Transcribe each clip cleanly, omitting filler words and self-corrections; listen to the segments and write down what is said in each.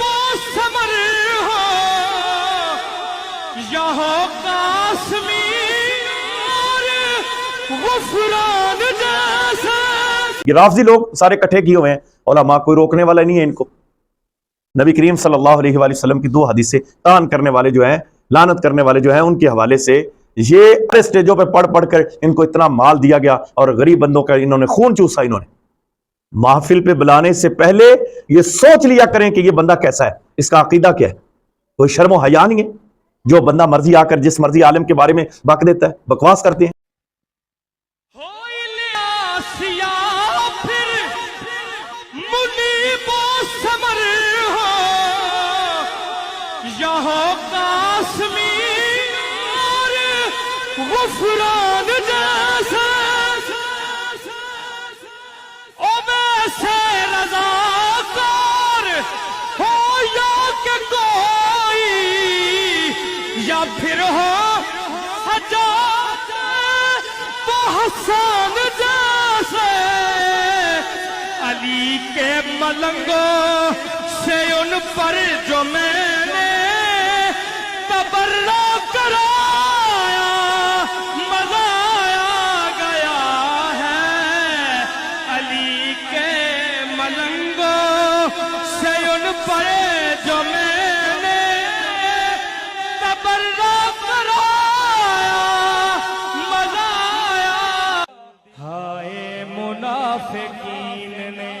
و ثمر ہو یا ہو قاسمی اور غفران جیسا۔ یہ رافضی لوگ سارے کٹھے کیے ہوئے ہیں، علماء کوئی روکنے والا نہیں ہے ان کو۔ نبی کریم صلی اللہ علیہ وآلہ وسلم کی 2 حدیثیں طعن کرنے والے جو ہیں، لعنت کرنے والے جو ہیں، ان کے حوالے سے یہ اسٹیجوں پہ پڑھ پڑھ کر ان کو اتنا مال دیا گیا اور غریب بندوں کا انہوں نے خون چوسا۔ انہوں نے محفل پہ بلانے سے پہلے یہ سوچ لیا کریں کہ یہ بندہ کیسا ہے، اس کا عقیدہ کیا ہے۔ کوئی شرم و حیا نہیں ہے؟ جو بندہ مرضی آ کر جس مرضی عالم کے بارے میں بک دیتا ہے، بکواس کرتے ہیں۔ یا ہو قاسمی اور غفران جیسا، او ویسے رضاکار ہو یا کہ کوئی، یا پھر ہو حجاج و حسان جیسے، علی کے ملنگوں سے ان پر جو میں کرایا مزایا گیا ہے، علی کے ملنگوں سے ان پر جو میں نے تبرہ کرایا مزایا۔ ہائے منافقین نے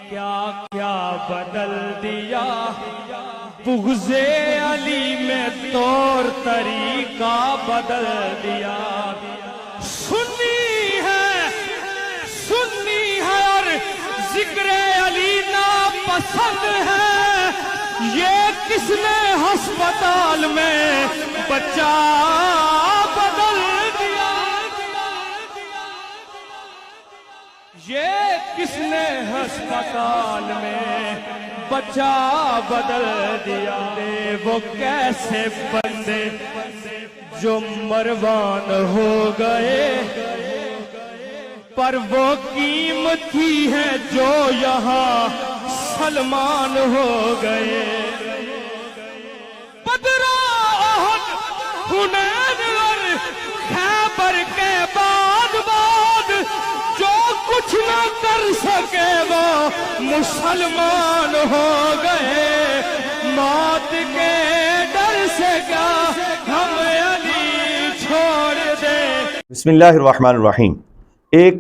کیا کیا بدل دیا، بغض علی میں طور طریقہ بدل دیا۔ سنی ہے اور ذکر علی ناپسند ہے، یہ کس نے ہسپتال میں بچہ بدل دیا، یہ کس نے ہسپتال میں بچہ بدل دیا۔ وہ کیسے بندے جو مروان ہو گئے، پر وہ قیمتی ہے جو یہاں سلمان ہو گئے۔ بدر احد حنین اور خیبر کے بعد جو کچھ نہ کر سکے وہ مسلمان ہو گئے، موت کے ڈر سے کیا ہم علی چھوڑ دے۔ بسم اللہ الرحمن الرحیم۔ ایک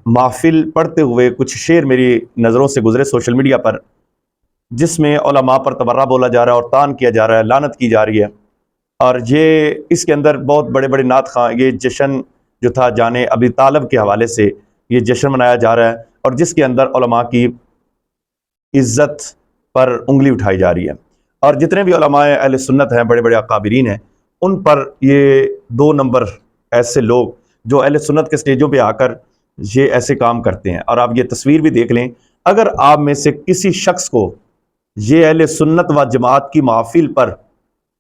محفل پڑھتے ہوئے کچھ شعر میری نظروں سے گزرے سوشل میڈیا پر، جس میں علماء پر تبرہ بولا جا رہا ہے اور طعن کیا جا رہا ہے، لعنت کی جا رہی ہے، اور یہ اس کے اندر بہت بڑے بڑے نعت خواں، یہ جشن جو تھا جانے ابی طالب کے حوالے سے یہ جشن منایا جا رہا ہے، اور جس کے اندر علماء کی عزت پر انگلی اٹھائی جا رہی ہے، اور جتنے بھی علماء اہل سنت ہیں، بڑے بڑے اکابرین ہیں، ان پر یہ 2 نمبر ایسے لوگ جو اہل سنت کے سٹیجوں پہ آ کر یہ ایسے کام کرتے ہیں۔ اور آپ یہ تصویر بھی دیکھ لیں، اگر آپ میں سے کسی شخص کو یہ اہل سنت و جماعت کی محافل پر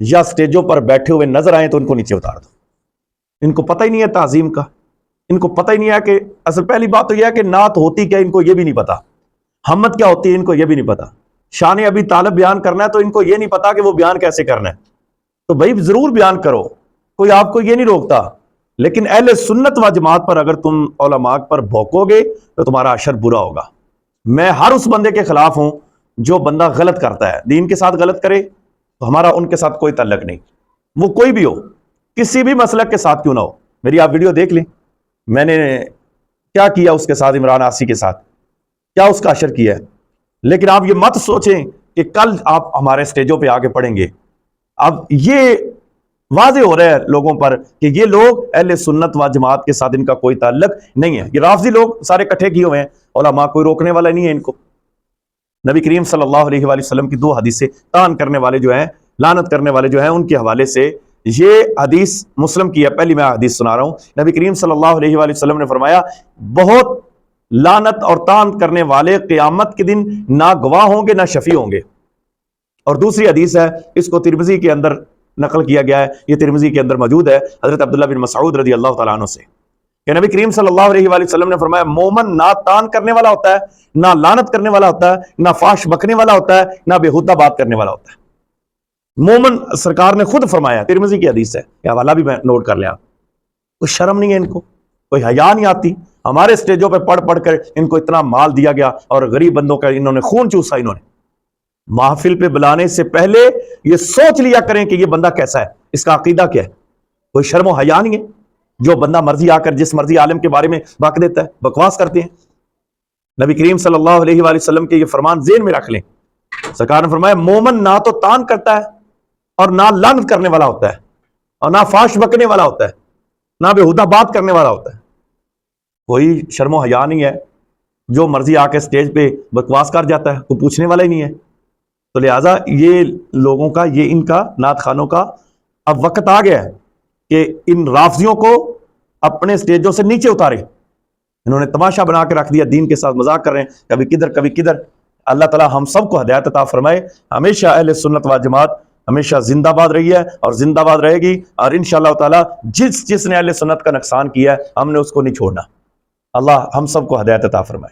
یا سٹیجوں پر بیٹھے ہوئے نظر آئیں تو ان کو نیچے اتار دو۔ ان کو پتہ ہی نہیں ہے تعظیم کا، ان کو پتہ ہی نہیں ہے کہ اصل پہلی بات تو یہ ہے کہ نعت ہوتی کیا، ان کو یہ بھی نہیں پتا۔ حمد کیا ہوتی ہے، ان کو یہ بھی نہیں پتا۔ شان ابی طالب بیان کرنا ہے تو ان کو یہ نہیں پتا کہ وہ بیان کیسے کرنا ہے۔ تو بھائی ضرور بیان کرو، کوئی آپ کو یہ نہیں روکتا، لیکن اہل سنت و جماعت پر اگر تم علماء پر بھوکو گے تو تمہارا اشر برا ہوگا۔ میں ہر اس بندے کے خلاف ہوں جو بندہ غلط کرتا ہے، دین کے ساتھ غلط کرے تو ہمارا ان کے ساتھ کوئی تعلق نہیں، وہ کوئی بھی ہو، کسی بھی مسلک کے ساتھ کیوں نہ ہو۔ میری آپ ویڈیو دیکھ لیں، میں نے کیا کیا اس کے ساتھ، عمران عاصی کے ساتھ کیا اس کا اشر کیا ہے۔ لیکن آپ یہ مت سوچیں کہ کل آپ ہمارے سٹیجوں پہ آگے پڑھیں گے۔ اب یہ واضح ہو رہا ہے لوگوں پر کہ یہ لوگ اہل سنت و جماعت کے ساتھ ان کا کوئی تعلق نہیں ہے۔ یہ رافضی لوگ سارے کٹھے کیے ہوئے ہیں، علماء کوئی روکنے والا نہیں ہے ان کو۔ نبی کریم صلی اللہ علیہ وآلہ وسلم کی 2 حدیثیں طعن کرنے والے جو ہیں، لعنت کرنے والے جو ہیں، ان کے حوالے سے یہ حدیث مسلم کی ہے۔ پہلی میں حدیث سنا رہا ہوں۔ نبی کریم صلی اللہ علیہ وآلہ وسلم نے فرمایا، بہت لعنت اور طعن کرنے والے قیامت کے دن نہ گواہ ہوں گے نہ شفیع ہوں گے۔ اور دوسری حدیث ہے، اس کو ترمذی کے اندر نقل کیا گیا ہے، یہ ترمذی کے اندر موجود ہے، حضرت عبداللہ بن مسعود رضی اللہ تعالیٰ عنہ سے کہ نبی کریم صلی اللہ علیہ وآلہ وسلم نے فرمایا مومن نہ تان کرنے والا ہوتا ہے، نہ لعنت کرنے والا ہوتا ہے، نہ فاش بکنے والا ہوتا ہے، نہ بےہودہ بات کرنے والا ہوتا ہے۔ مومن سرکار نے خود فرمایا، ترمذی کی حدیث ہے، یہ حوالہ بھی میں نوٹ کر لیا، کوئی شرم نہیں ہے ان کو، کوئی حیا نہیں آتی۔ ہمارے سٹیجوں پہ پڑھ پڑھ کر ان کو اتنا مال دیا گیا اور غریب بندوں کا انہوں نے خون چوسا۔ انہوں نے محفل پہ بلانے سے پہلے یہ سوچ لیا کریں کہ یہ بندہ کیسا ہے، اس کا عقیدہ کیا ہے۔ کوئی شرم و حیا نہیں ہے، جو بندہ مرضی آ کر جس مرضی عالم کے بارے میں بک دیتا ہے، بکواس کرتے ہیں۔ نبی کریم صلی اللہ علیہ وآلہ وسلم کے یہ فرمان ذہن میں رکھ لیں۔ سرکار نے فرمایا مومن نہ تو تان کرتا ہے اور نہ لعنت کرنے والا ہوتا ہے اور نہ فاش بکنے والا ہوتا ہے، نہ بےہودہ بات کرنے والا ہوتا ہے۔ کوئی شرم و حیا نہیں ہے، جو مرضی آ کے سٹیج پہ بکواس کر جاتا ہے، کوئی پوچھنے والا ہی نہیں ہے۔ تو لہٰذا یہ لوگوں کا، یہ ان کا، نعت خانوں کا اب وقت آ گیا ہے کہ ان رافضیوں کو اپنے سٹیجوں سے نیچے اتارے۔ انہوں نے تماشا بنا کے رکھ دیا، دین کے ساتھ مذاق کر رہے ہیں، کبھی کدھر کبھی کدھر۔ اللہ تعالی ہم سب کو ہدایت عطا فرمائے۔ ہمیشہ اہل سنت و جماعت ہمیشہ زندہ باد رہی ہے اور زندہ باد رہے گی، اور انشاءاللہ تعالی جس نے اہل سنت کا نقصان کیا ہے ہم نے اس کو نہیں چھوڑنا۔ اللہ ہم سب کو ہدایت عطا فرمائے۔